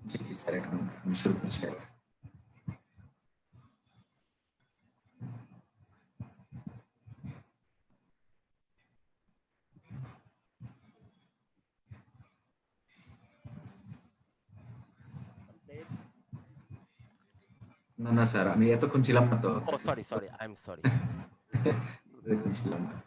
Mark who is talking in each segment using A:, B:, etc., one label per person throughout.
A: জি, জি sir, এখন আমি শুরু করছি। না, না স্যার, আমি এতক্ষণ ছিলাম না তো।
B: Oh, sorry. I'm sorry.
A: এতক্ষণ ছিলাম না।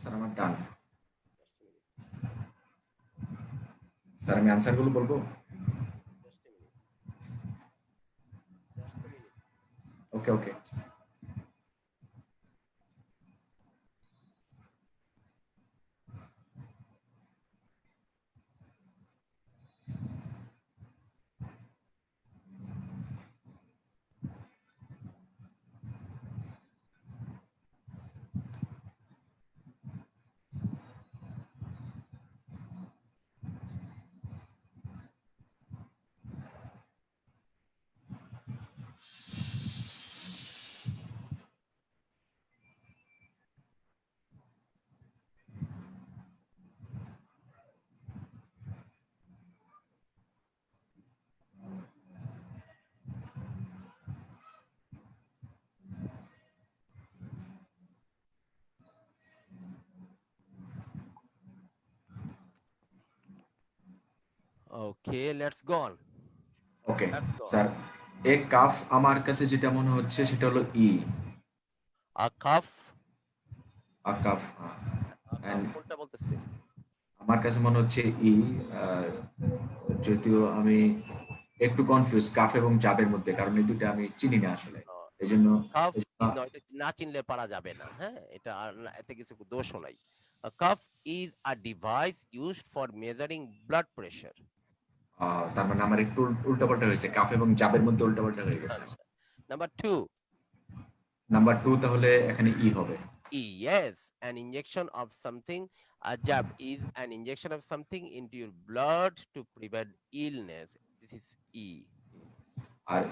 A: স্যার আমার ডান। স্যার আমি আনসার গুলো বলবো।
B: Just a minute. Just a minute.
A: Okay, okay.
B: Okay, let's go on.
A: Okay
B: Let's go on.
A: Sir, A calf আমার কাছে যেটা মনে হচ্ছে সেটা হলো ই।
B: A cuff.
A: আকাফ।
B: A cuff কোনটা বলতেছে?
A: আমার কাছে মনে হচ্ছে ই। যদিও আমি একটু কনফিউজ কাফ এবং জাবের মধ্যে, কারণ এই দুটো আমি চিনি না আসলে।
B: No,
A: এই জন্য
B: cuff is not, এটা না চিনলে পারা যাবে না। হ্যাঁ, এটা আর এতে কিছু দোষও নাই। A cuff is a device used for measuring blood pressure.
A: তার মানে আমার একটু উল্টাপাল্টা হয়েছে, কাফ এবং জাবের মধ্যে উল্টাপাল্টা হয়ে গেছে।
B: আচ্ছা। Number 2.
A: নাম্বার টু তাহলে এখানে ই হবে।
B: Yes, an injection of something. A jab is an injection of something into your blood to prevent illness. This is E.
A: আর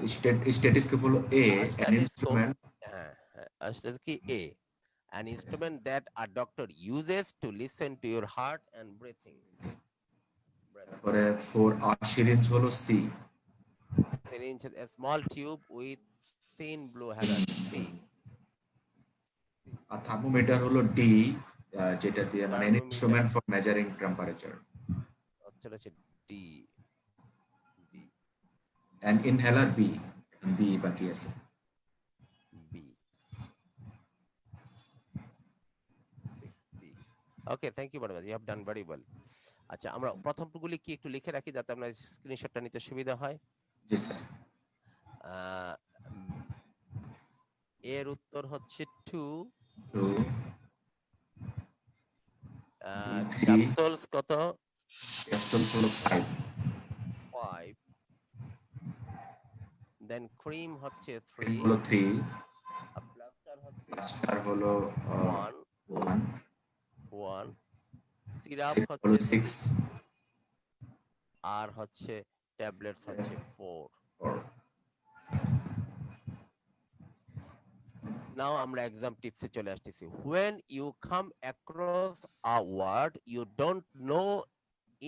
A: স্টেটিস্কোপ হলো এ, অ্যান
B: Stethoscope.
A: ইনস্ট্রুমেন্ট।
B: হ্যাঁ, stethoscope কি A. An instrument that a doctor uses to listen to your heart and breathing.
A: তারপরে 4 syringe হলো C,
B: Syringe, a small tube with thin blue halo. C.
A: R thermometer হলো D, যেটা দিয়ে মানে an
B: Thermometer.
A: instrument for measuring temperature.
B: আচ্ছা হচ্ছে D. D.
A: And inhaler B, B বাকি আছে।
B: B. 6B. Okay, thank you very much. You have done very well. আচ্ছা আমরা প্রথমগুলি কি একটু লিখে রাখি যাতে আমরা স্ক্রিনশটটা নিতে সুবিধা হয়।
A: জি স্যার।
B: এর উত্তর হচ্ছে 2,
A: 2,
B: ক্যাপসুলস কত?
A: ক্যাপসুলস হলো 5,
B: 5, দেন ক্রিম হচ্ছে 3,
A: হলো 3,
B: প্লাস্টার হচ্ছে
A: প্লাস্টার হলো
B: 1,
A: 1,
B: সিরাপ
A: সিরাপ
B: হচ্ছে
A: হলো 6,
B: আর হচ্ছে ট্যাবলেটস হচ্ছে 4।
A: 4.
B: নাও আমরা এক্সাম টিপসে চলে আসতেছি। when you come across a word you don't know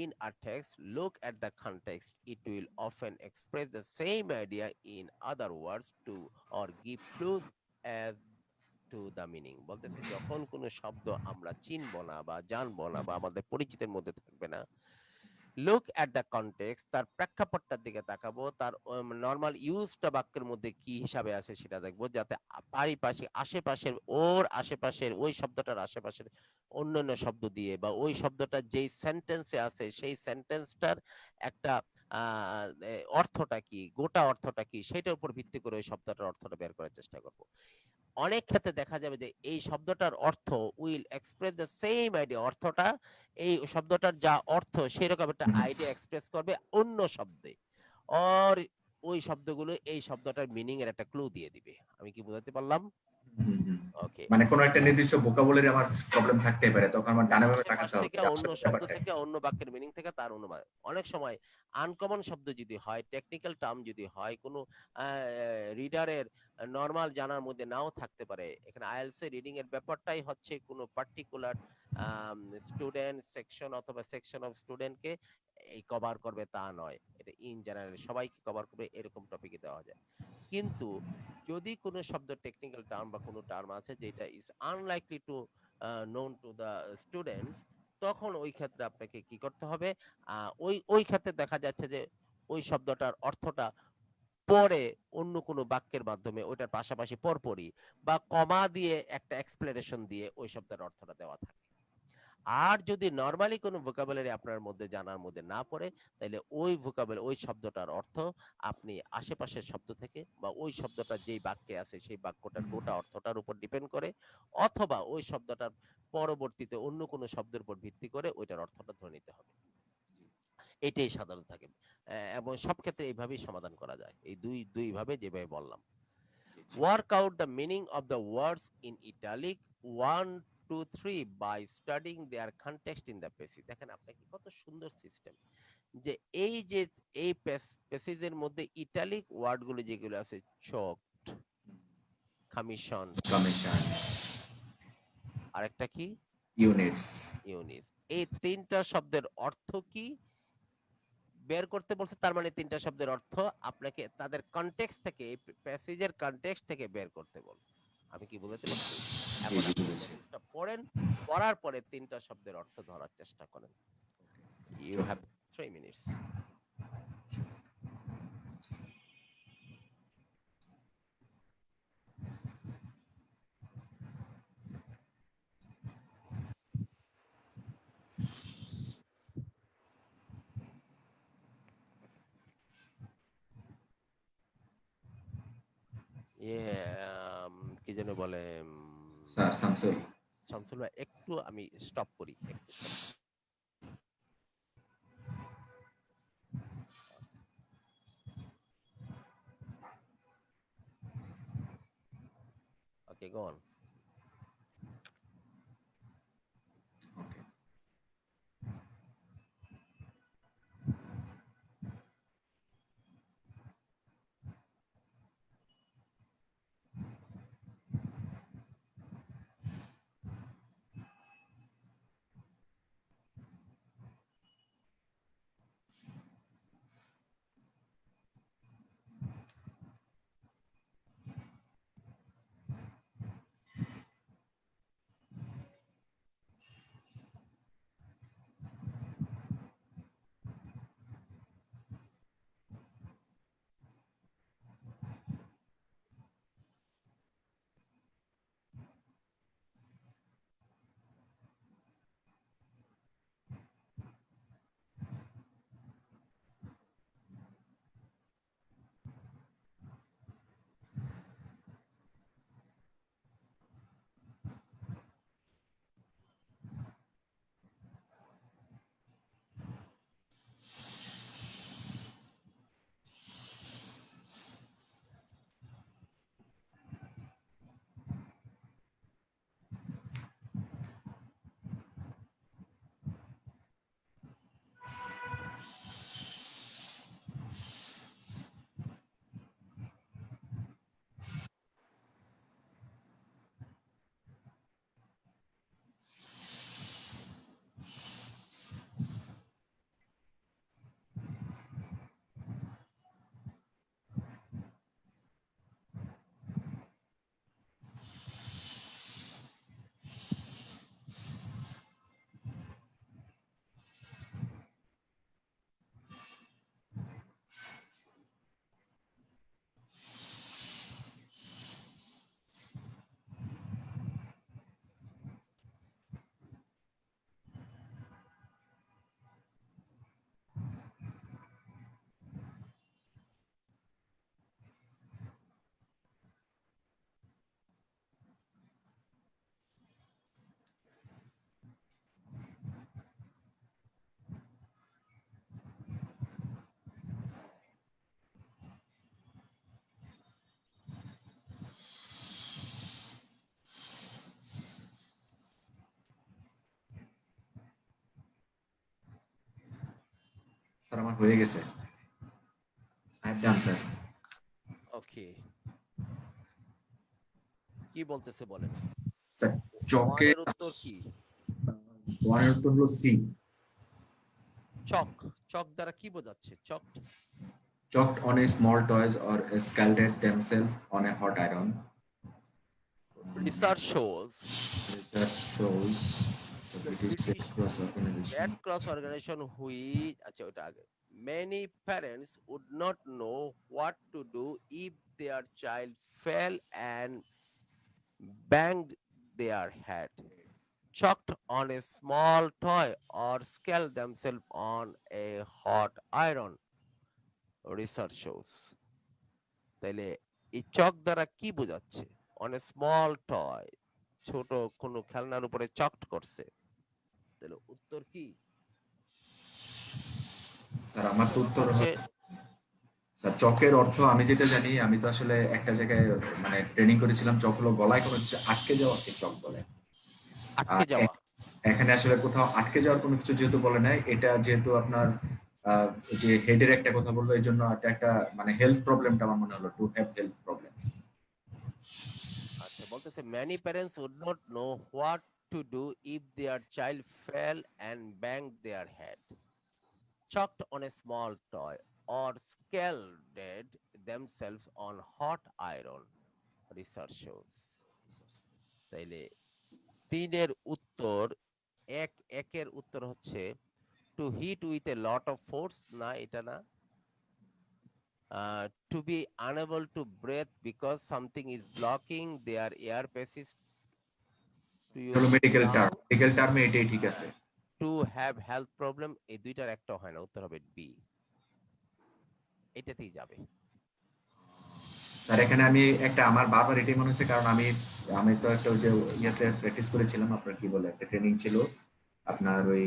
B: in a text, look at the context. It will often express the same idea in other words to or give clues as to the meaning. বলতেছে যখন কোনো শব্দ আমরা চিনবো না বা জানবো না বা আমাদের পরিচিতের মধ্যে থাকবে না, লুক অ্যাট দ্য কনটেক্সট, তার প্রেক্ষাপটটার দিকে তাকাবো, তার নর্মাল ইউজটা বাক্যের মধ্যে কি হিসাবে আছে সেটা দেখবো, যাতে পারিপার্শ্বিক আশেপাশের ওর আশেপাশের ওই শব্দটার আশেপাশের অন্যান্য শব্দ দিয়ে বা ওই শব্দটা যেই সেন্টেন্সে আছে সেই সেন্টেন্সটার একটা অর্থটা কি, গোটা অর্থটা কি, সেটার উপর ভিত্তি করে ওই শব্দটার অর্থটা বের করার চেষ্টা করব। অনেক ক্ষেত্রে দেখা যাবে যে এই শব্দটার অর্থ will express the same idea, অর্থটা এই শব্দটার যা অর্থ সেরকম একটা আইডিয়া এক্সপ্রেস করবে অন্য শব্দে, আর ওই শব্দগুলো এই শব্দটার মিনিং এর একটা ক্লু দিয়ে দিবে। আমি কি বোঝাতে পারলাম? ওকে।
A: মানে কোন একটা নির্দিষ্ট ভোকাবুলারি আমার প্রবলেম থাকতেই পারে, তখন আমার ডানে বামে তাকাতে
B: আশেপাশ
A: হবে
B: থেকে
A: যে
B: অন্য
A: আসলে
B: শব্দ
A: ব্যাপারটা
B: থেকে অন্য বাক্যের মিনিং থেকে তার অনুমান। অনেক সময় আনকমন শব্দ যদি হয়, টেকনিক্যাল টার্ম যদি হয়, কোনো রিডারের নরমাল জানার মধ্যে নাও থাকতে পারে। এখানে আইএলটিএস এর রিডিং এর ব্যাপারটাই হচ্ছে কোনো পার্টিকুলার স্টুডেন্ট সেকশন অথবা সেকশন অফ স্টুডেন্টকে এই কভার করবে তা নয়, এটা ইন জেনারেল সবাইকে কভার করবে এরকম টপিকে দেওয়া যায়। কিন্তু যদি কোনো শব্দ টেকনিক্যাল টার্ম বা কোনো টার্ম আছে যেটা is unlikely to known to the students, তখন ওই ক্ষেত্রে আপনাকে কি করতে হবে, ওই ক্ষেত্রে দেখা যাচ্ছে যে ওই শব্দটার অর্থটা পরে অন্য কোনো বাক্যের মাধ্যমে ওইটার পাশাপাশি পরপরই বা কমা দিয়ে একটা এক্সপ্লেনেশন দিয়ে ওই শব্দের অর্থটা দেওয়া থাকে। আর যদি নরমালি কোনো ভোকাবুলারি আপনার মধ্যে জানার মধ্যে না পড়ে, তাহলে ওই ভোকাবুলারি ওই শব্দটার অর্থ আপনি আশেপাশের শব্দ থেকে বা ওই শব্দটা যেই বাক্যে আছে সেই বাক্যটার গোটা অর্থটার উপর ডিপেন্ড করে, অথবা ওই শব্দটার পরবর্তীতে অন্য কোনো শব্দের উপর ভিত্তি করে ওইটার অর্থটা ধরে নিতে হবে। এটাই সাধারণ থাকে এবং সব ক্ষেত্রে এইভাবেই সমাধান করা যায়, এই দুই ভাবে যেভাবে বললাম। Work out the meaning of the words in italic 1, 2, 3 by studying their context in the passage. দেখেন আপনাকে কত সুন্দর সিস্টেম, যে এই যে এই প্যাসেজের মধ্যে ইটালিক ওয়ার্ডগুলো যেগুলো আছে, চোকড, কমিশন, আরেকটা কি,
A: ইউনিটস,
B: এই তিনটা শব্দের অর্থ কি বের করতে বলছে। তার মানে তিনটা শব্দের অর্থ আপনাকে তাদের কনটেক্সট থেকে, এই প্যাসেজের কনটেক্সট থেকে বের করতে বলছে। আমি কি বুঝাতে পারছি? এখন আপনি প্যাসেজটা পড়েন, পড়ার পরে তিনটা শব্দের অর্থ ধরার চেষ্টা করেন। You have 3 minutes. কি যেন বলে,
A: স্যার শামসুল।
B: শামসুল ভাই একটু আমি স্টপ করি একটু। ওকে, গো অন।
A: স্যার আমার হয়ে গেছে, আই হ্যাভ ডান স্যার।
B: ওকে, কি বলতেছে বলেন।
A: স্যার চকে
B: ওয়ানের উত্তর কি?
A: ওয়ানের উত্তর হলো সি।
B: চক, চক দ্বারা কি বোঝাচ্ছে? চক
A: Chalked on a small toys or scalded themselves on a hot iron.
B: Research shows
A: Research shows the
B: the
A: British Red
B: British
A: Cross
B: Red
A: organization.
B: Cross organization which আচ্ছা ওটা আগে many parents would not know what to do if their child fell and banged their head, chalked on a small toy or scalded themselves on a hot iron, research shows। তাইলে এই চক দ্বারা কি বোঝাচ্ছে? On a small toy, ছোট কোনো খেলনার উপরে চকড করছে। তাহলে উত্তর কি?
A: স্যার আমার তো
B: উত্তর
A: উত্তর
B: হচ্ছে
A: স্যার চকের অর্থ আমি যেটা জানি, আমি তো আসলে একটা জায়গায় মানে ট্রেনিং করেছিলাম, চক হলো গলায় কোনো কিছু আটকে যাওয়াকে চক বলে।
B: আটকে
A: আর
B: যাওয়া।
A: এখানে আসলে কোথাও আটকে যাওয়ার কোনো কিছু যেহেতু বলে নাই, এটা যেহেতু আপনার যে হেডের একটা কথা বললো, এই জন্য এটা একটা মানে হেলথ প্রবলেমটা আমার মনে হলো, টু হ্যাভ হেলথ প্রবলেম।
B: আচ্ছা বলতেছে many parents would not know what to do if their child fell and banged their head, chalked on a small toy or scalded themselves on hot iron, research shows। তাইলে তিনের উত্তর একের উত্তর হচ্ছে to hit with a lot of force, না এটা না। To be unable to breathe because something is blocking their air passage to your
A: হলো মেডিকেল
B: লাং,
A: টার্ম, মেডিকেল টার্মে এটাই ঠিক আছে।
B: টু হ্যাভ হেলথ প্রবলেম, এই দুইটার একটা হয় না, উত্তর হবে বি, এটাতেই যাবে।
A: স্যার এখানে আমি একটা আমার বারবার এটাই মনে হচ্ছে, কারণ আমি আমি তো একটা ওই যে ইয়েতে প্র্যাকটিস করেছিলাম, আপনার কি বলে একটা ট্রেনিং ছিল আপনার ওই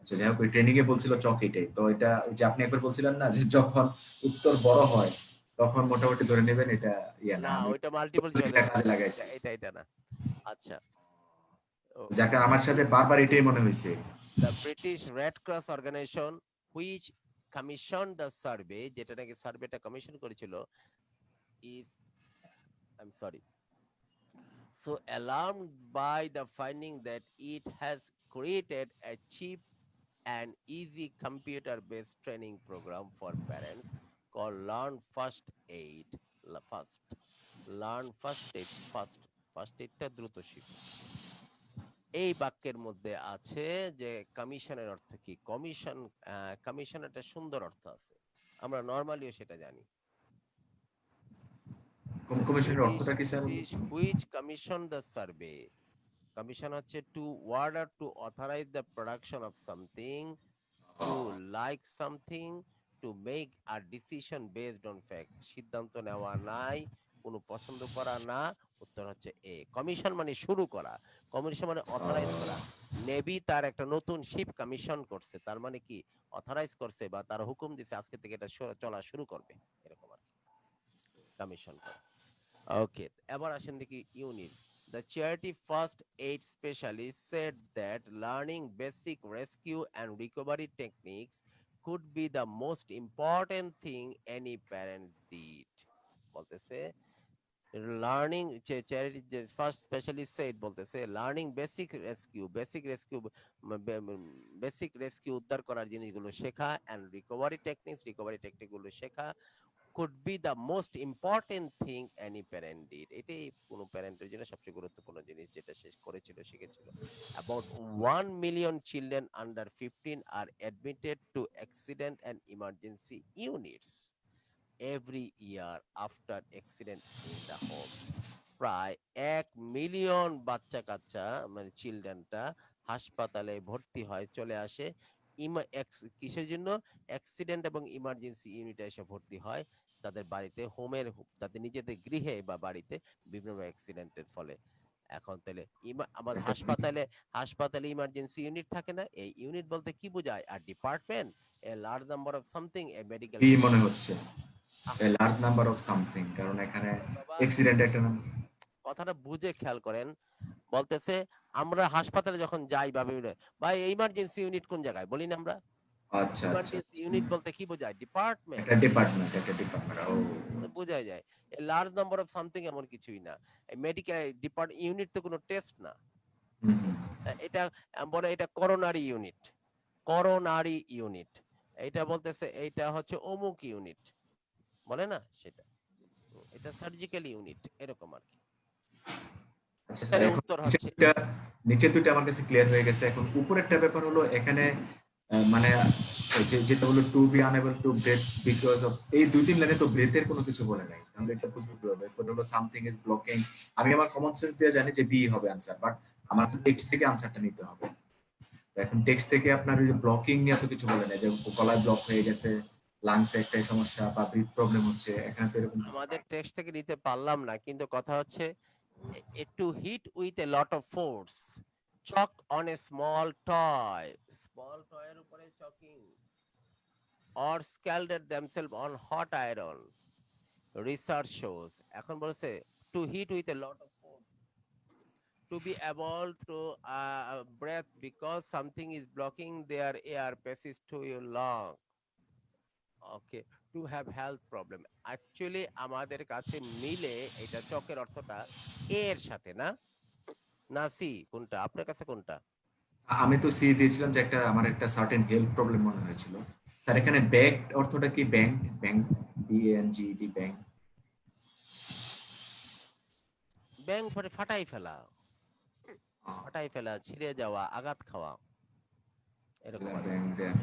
A: আচ্ছা যাই হোক, ওই ট্রেনিং এ বলছিল চক এটাই তো, এটা ওই যে আপনি একবার বলছিলেন না যে যখন উত্তর বড় হয় তখন মোটামুটি ধরে নেবেন এটা ইয়া না,
B: না
A: আমি
B: ওইটা মাল্টিপল
A: এটা
B: চয়েস,
A: কাজে
B: এটা
A: লাগাইছি।
B: এটা এটা না। আচ্ছা,
A: যাকে আমার সাথে বারবার এটাই মনে হয়েছে।
B: The British Red Cross organisation which commission the survey, যেটা নাকি সার্ভেটা কমিশন করেছিল, is I am sorry so alarmed by the finding that it has created a cheap and easy computer-based training program for parents called Learn First Aid First, Learn First Aid First, First Aidটা দ্রুত শিখো। এই বাক্যের মধ্যে আছে যে কমিশনের অর্থ কি? কমিশন, কমিশন একটা সুন্দর অর্থ আছে, আমরা নরমালিও সেটা জানি। The
A: কমিশনের
B: British
A: অর্থটা কি sir?
B: British which commissioned the survey, commission হচ্ছে to order to authorize the production of something, to like something, to make a decision based on fact, সিদ্ধান্ত নেওয়া নাই, কোনো পছন্দ করা না, উত্তর হচ্ছে এ। কমিশন মানে শুরু করা, কমিশন মানে অথরাইজ করা। নেভি তার একটা নতুন শিপ কমিশন করছে, তার মানে কি অথরাইজ করছে বা তার হুকুম দিছে আজকে থেকে এটা চলা শুরু করবে, এরকম আর কি কমিশন করা। ওকে, এবার আসেন দেখি unit. The charity first aid specialist said that learning basic rescue and recovery techniques could be the most important thing any parent did। বলতেছে learning, charity first specialist said বলতেছে লার্নিং বেসিক রেস্কিউ উদ্ধার করার জিনিসগুলো শেখা and recovery technique গুলো শেখা could be the most important thing any parent did, এটাই কোনো প্যারেন্টের জন্য সবচেয়ে গুরুত্বপূর্ণ জিনিস যেটা শেষ করেছিল শিখেছিল। About 1 million children under 15 are admitted to accident and emergency units every year after accident in the home। প্রায় 1 মিলিয়ন বাচ্চা কাচ্চা মানে চিলড্রেনটা হাসপাতালে ভর্তি হয়, চলে আসে কিসের জন্য? অ্যাক্সিডেন্ট এবং ইমার্জেন্সি ইউনিটে এসে ভর্তি হয় তাদের বাড়িতে, তাদের নিজেদের গৃহে বা বাড়িতে বিভিন্ন অ্যাক্সিডেন্টের ফলে। এখন তাহলে আমাদের হাসপাতালে ইমার্জেন্সি ইউনিট থাকে না, এই ইউনিট বলতে কি বোঝায়? আর department, a large number of something, a medical
A: কি মনে
B: ডিপার্টমেন্ট।
A: হচ্ছে a large number of something, কারণ এখানে
B: বাবা
A: অ্যাক্সিডেন্ট একটা নাম।
B: কথাটা বুঝে খেয়াল করেন, বলতেছে আমরা হাসপাতালে যখন যাই বা ভাই ইমার্জেন্সি ইউনিট কোন জায়গায় বলি না আমরা,
A: আচ্ছা, আচ্ছা,
B: হিউম্যানিটিস
A: আচ্ছা।
B: ইউনিট বলতে কি বোঝায়? ডিপার্টমেন্ট।
A: একটা ডিপার্টমেন্ট। ও!
B: বোঝাই যায়। এ লার্জ নাম্বার অফ সামথিং এমন কিছুই না। মেডিকেল ইউনিট তো কোনো টেস্ট না।
A: হুম, হুম।
B: এটা বলে এটা করোনারি ইউনিট। Coronary unit. এইটা বলতেছে এইটা হচ্ছে অমুক ইউনিট। বলে না সেটা। এটা সার্জিক্যাল ইউনিট এরকম আরকি।
A: আচ্ছা স্যার,
B: তাহলে
A: এখন
B: উত্তর
A: নিচের
B: হচ্ছে
A: ২ টা নিচের ২ টা আমার কাছে ক্লিয়ার হয়ে গেছে। এখন উপরেরটা ব্যাপার হলো এখানে মানে যেটা হলো to be unable to breathe because of এই ২-৩ লাইনে তো ব্রেথ এর কোনো কিছু বলে নাই। তাহলে এটা বুঝবো কিভাবে? এরপর হলো সামথিং ইজ ব্লকিং। আমি আমার কমন সেন্স দিয়ে জানি যে বি হবে আনসার। বাট আমার তো টেক্সট থেকে আনসারটা নিতে হবে। তো এখন টেক্সট থেকে আপনার ওই যে ব্লকিং নিয়ে তো কিছু বলে নাই যে গলায় ব্লক হয়ে গেছে, লাংসে একটাই সমস্যা বা ব্রিথ প্রবলেম হচ্ছে। এখানে তো এরকম কিছু
B: আমাদের
A: নাই।
B: টেক্সট থেকে নিতে পারলাম না। কিন্তু কথা হচ্ছে to hit with a lot of force. Chalk on a small toy. Small toy এর উপরে chalking. Or scalded themselves on hot iron. Research shows. এখন বলেছে to hit with a lot of force. To be able to breathe because something is blocking their air passes to your lung. Okay, to have health problem. Actually আমাদের কাছে মিলে এটা চকের অর্থটা এ এর সাথে না, না সি, কোনটা আপনার কাছে কোনটা?
A: আমি তো সি দিয়েছিলাম যে আমার একটা সার্টেন হেলথ প্রবলেম মনে হয়েছিল। স্যার এখানে ব্যাক অর্থটা কি bank? Bank BANGED bank.
B: Bang পরে ফাটাই ফেলা, ফাটাই ফেলা, ছিঁড়ে যাওয়া, আঘাত খাওয়া, এরকম আর কি।
A: ব্যাংক
B: ব্যাং,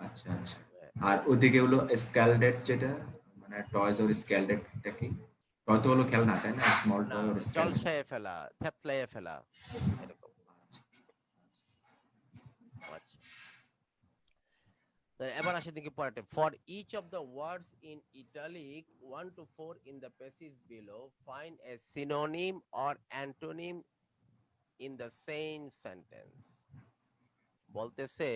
A: আচ্ছা, আচ্ছা। আর ওদিকে হলো স্ক্যালডেড যেটা মানে টয়স অর স্ক্যালডেড টা কি? টয় তো হলো খেলনা তাই না? স্মল
B: না,
A: টয় অর স্ক্যালডেড।
B: জলসায় ফেলা, থেতলাইয়ে ফেলা, এরকম। আচ্ছা, তো এবার আসি দেখি পরেরটা। For each of the words in italic 1 to 4 in the passage below find a synonym or antonym in the same sentence. বলতেছে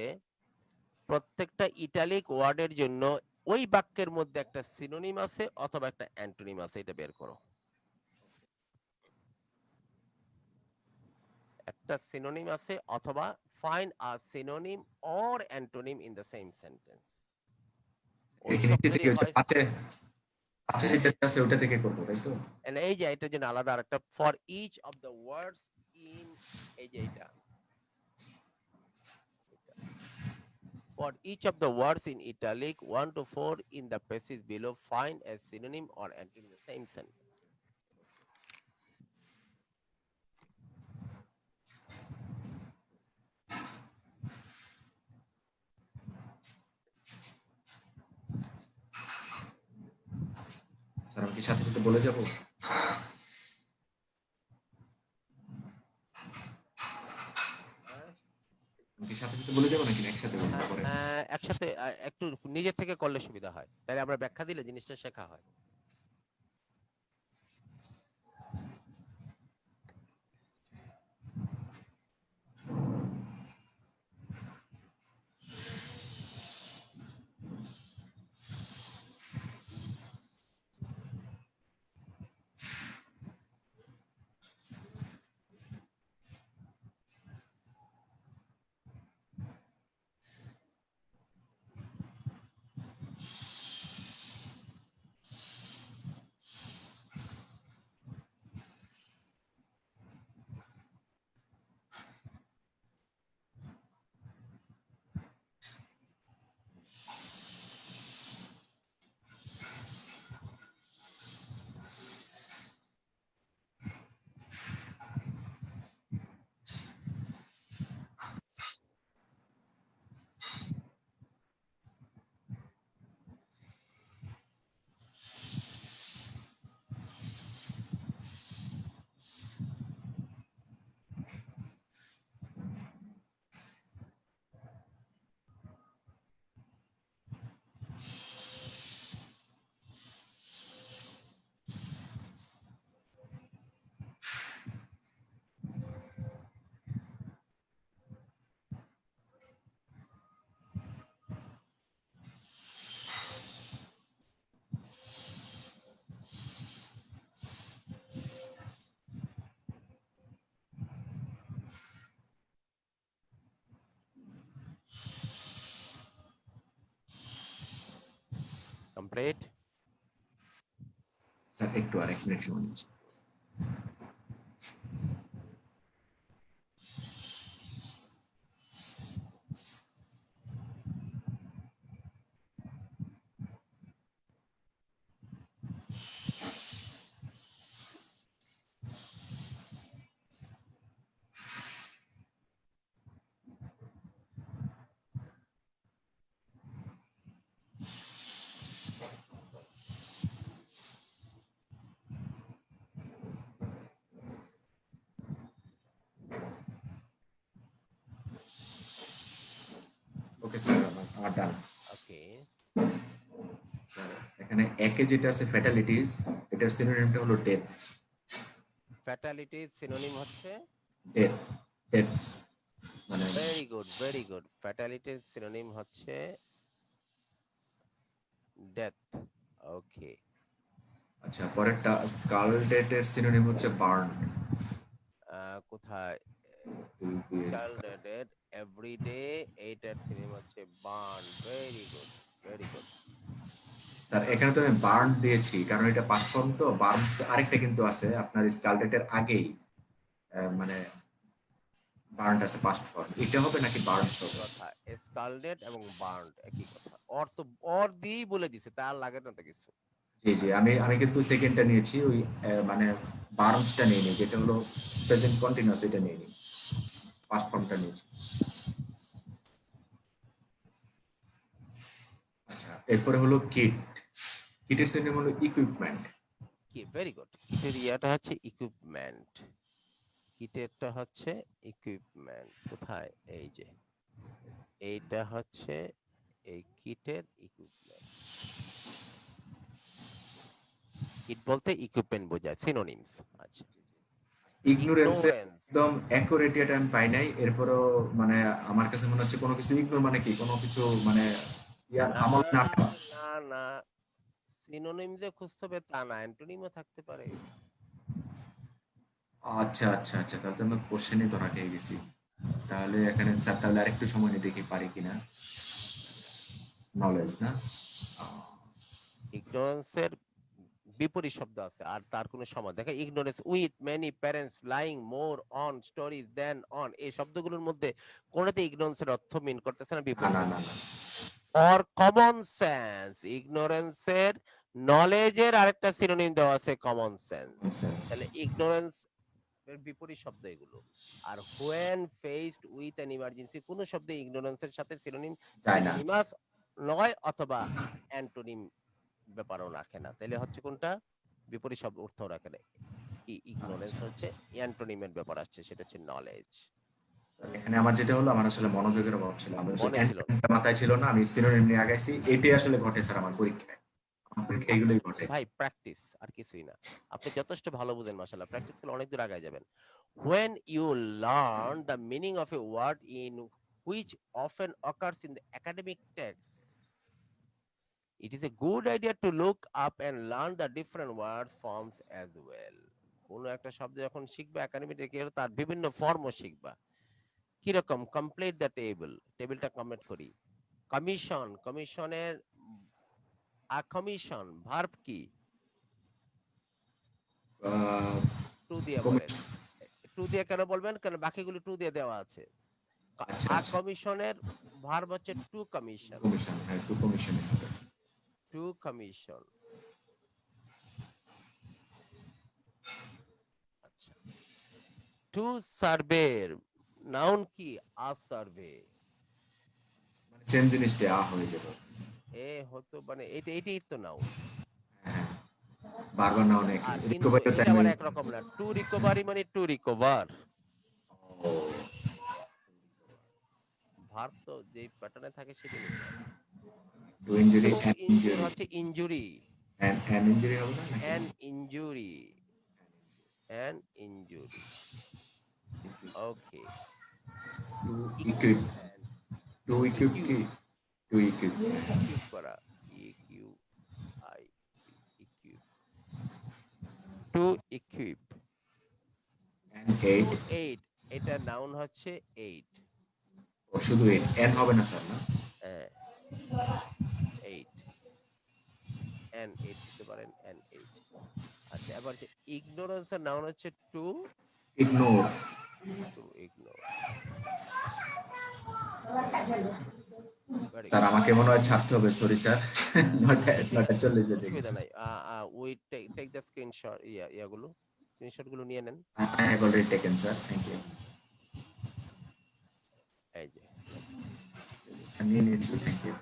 B: প্রত্যেকটা ইটালিক ওয়ার্ডের জন্য ওই বাক্যের মধ্যে একটা সিনোনিম আছে অথবা একটা অ্যান্টোনিম আছে, এটা বের করো। একটা সিনোনিম আছে অথবা find a synonym or antonym in the same sentence. ওই
A: এখানে নিচে থেকে
B: শব্দেরই
A: ওইটা
B: হয়।
A: পাঁচে পাঁচে
B: হ্যাঁ,
A: যেটা আছে ওটা থেকে করবো তাই তো?
B: এই যে এটার জন্য আলাদা আরেকটা for each of the words in, এই যে এটা for each of the words in italic 1 to 4 in the passage below find a synonym or antonym in the same sentence.
A: Sir আমি কি সাথে সাথে বলে যাবো?
B: হ্যাঁ,
A: আমি কি সাথে সাথে বলে যাবো নাকি একসাথে বলবো পরে?
B: একসাথে একটু নিজের থেকে করলে সুবিধা হয়, তাহলে আমরা ব্যাখ্যা দিলে জিনিসটা শেখা হয়। কমপ্লিট।
A: স্যার একটু আর 1 মিনিট সময় নিচ্ছি। ওকে স্যার, আমার ডান।
B: ওকে,
A: স্যার এখানে একে যেটা আছে ফ্যাটালিটিস, এটার সিনোনিমটা হলো ডেথ।
B: ফ্যাটালিটি সিনোনিম হচ্ছে
A: ডেথ, ডেথস মানে
B: ভেরি গুড, ভেরি গুড। ফ্যাটালিটির সিনোনিম হচ্ছে ডেথ। ওকে,
A: আচ্ছা, পরেরটা স্কালডেটের সিনোনিম হচ্ছে বার্ন।
B: কোথায়? স্কালডেড এভরিডে, এইটার সিনোনিম হচ্ছে burn. Very good, very good.
A: Sir এখানে তো আমি বার্ন দিয়েছি কারণ এটা পাস্ট ফর্ম, তো বার্নস আরেকটা কিন্তু আছে আপনার স্কালডেটের আগেই, মানে বার্ন আছে পাস্ট ফর্ম, এটা হবে নাকি বার্নস
B: একই
A: হবে?
B: কথা, স্কালডেড এবং বার্ন একই কথা। অর্থ অর দিয়েই বলে দিছে, তার লাগে না তো কিছু।
A: জি জি, আমি আমি কিন্তু সেকেন্ডটা নিয়েছি, ওই মানে বার্নসটা নিয়ে যেটা হলো প্রেজেন্ট কন্টিনিউয়াস, এটা নিয়ে পাস্ট ফর্মটা নিয়েছি। আচ্ছা, এরপরে হলো কিট। কিটের সিনোনিম হলো ইকুইপমেন্ট।
B: কি, ভেরি গুড। কিটের ইয়াটা হচ্ছে ইকুইপমেন্ট। কিটেরটা হচ্ছে ইকুইপমেন্ট। কোথায়? এই যে এইটা হচ্ছে এই কিটের ইকুইপমেন্ট। কিট বলতে ইকুইপমেন্ট বোঝায়, সিনোনিমস। আচ্ছা,
A: ইগনোরেন্সে
B: ইগনোরেন্স।
A: একদম অ্যাকুরেট এটা আমি পাই নাই, এরপরও মানে আমার কাছে মনে হচ্ছে কোনো কিছু ইগনোর মানে কি কোনো কিছু মানে ইয়ার
B: না,
A: আমল না করা।
B: না, না, সিনোনিম যে খুঁজতে হবে তা না, অ্যান্টোনিমও থাকতে পারে।
A: আচ্ছা আচ্ছা আচ্ছা, তাহলে তো আমরা কোশ্চেনই ধরা খেয়ে গেছি। তাহলে এখানে স্যার তাহলে আরেকটু সময় নিয়ে দেখি পারি কিনা। নলেজ না?
B: ইগনোরেন্সের বিপরীত শব্দ আছে আর তার কোনো সমাজ দেখে। Ignorance with many parents lying more on stories than on, এই শব্দগুলোর মধ্যে কোনটাতে ইগনোরেন্সের অর্থ মিন করতেছে না,
A: না
B: বিপরীত
A: না না
B: হচ্ছে।
A: না।
B: অর কমন সেন্স, ইগনোরেন্সের নলেজের আরেকটা সিনোনিম দেওয়া আছে কমন সেন্স।
A: ননসেন্স।
B: তাহলে ইগনোরেন্স এর বিপরীত শব্দ এগুলো। আর when faced with an emergency, কোন শব্দে ইগনোরেন্সের সাথে সিনোনিম
A: যায় না।
B: সিনোনিমাস নয় অথবা অ্যান্টোনিম ব্যাপারও রাখে না। তাহলে হচ্ছে কোনটা? বিপরীত শব্দ অর্থ রাখে না। ইগনোরেন্স
A: আচ্ছা
B: হচ্ছে অ্যান্টোনিমের ব্যাপার আসছে, সেটা হচ্ছে নলেজ।
A: এখানে আমার যেটা হলো, আমার আসলে মনোযোগের অভাব ছিল, আমার আসলে
B: মনে ছিল না।
A: অ্যান্টোনিমটা মাথায় ছিল না, আমি সিনোনিম নিয়ে আগাইছি, এটাই আসলে ঘটে স্যার আমার পরীক্ষায়। আমার পরীক্ষায়
B: আস্তে
A: এগুলোই
B: আস্তে
A: ঘটে।
B: ভাই, প্র্যাকটিস আর কিছুই না। আপনি যথেষ্ট ভালো বুঝেন মাশাআল্লাহ, প্র্যাকটিস করলে অনেক দূর আগায় যাবেন। When you learn the meaning of a word in which often occurs in the academic text, it is a good idea to look up and learn the different word forms as well. কোনো একটা শব্দ যখন শিখবা একাডেমিতে গিয়ে, তার বিভিন্ন ফর্মও শিখবা। কিরকম? Complete the table, টেবিলটা কমপ্লিট করি। কমিশন, কমিশনের কমিশন ভার্ব কি? টু দিয়ে বলেন।
A: কমিশন।
B: টু দিয়ে কেন বলবেন? কারণ বাকিগুলো টু দিয়ে দেওয়া আছে।
A: আচ্ছা আচ্ছা,
B: কমিশনের ভার্ব হচ্ছে টু কমিশন।
A: কমিশন, হ্যাঁ একটু কমিশনে হবে।
B: To commission. আচ্ছা, টু সার্ভের নাউন কি? A survey.
A: মানে সেম জিনিসটা হয়ে যাবে।
B: এ হতো মানে এটাই তো নাউন।
A: হ্যাঁ, বারবার না অনেক
B: আর কিন্তু
A: রিকভারিও তাই
B: এটা
A: আমি।
B: আবার একরকম না। টু রিকভারি মানে টু রিকভার।
A: ও,
B: ভার্ব তো যে প্যাটার্নে থাকে সেটা নিতে হবে।
A: To injury
B: to
A: and
B: injure
A: injury,
B: হচ্ছে ইনজুরি।
A: অ্যান্ড ইনজুরি হবে না নাকি?
B: An injury, an injury. Okay,
A: to equip,
B: equipment.
A: To equip
B: ইকিউ,
A: কি? টু ইকুইপ,
B: ইকিউব করা। ই কিউ আই, ইকিউব। To equip.
A: And
B: to
A: eight.
B: Aid, এটা নাউন হচ্ছে এইড।
A: ও শুধু এইট, এন হবে না স্যার না?
B: এইট। তারপর হচ্ছে ignorance এর noun হচ্ছে to
A: ignore.
B: ignore. Very
A: sir
B: good.
A: আমাকে মনে হয় ছাড়তে হবে, সরি স্যার। 9:40 বেজে
B: অসুবিধা
A: গেছে।
B: নাই। we take the screenshot ইয়াগুলো স্ক্রিনশট গুলো নিয়ে নেন।
A: I have already taken, sir. Thank you.
B: এই যে
A: স্যার নিয়ে নিয়েছি, thank you.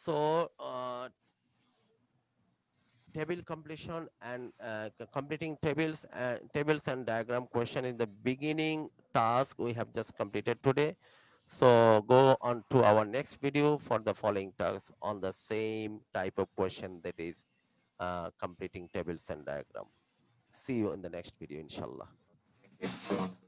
B: so table completion and completing tables and diagram question in the beginning task we have just completed today. So go on to our next video for the following tasks on the same type of question, that is completing tables and diagram. See you in the next video, inshallah.
A: Thank you. Salam.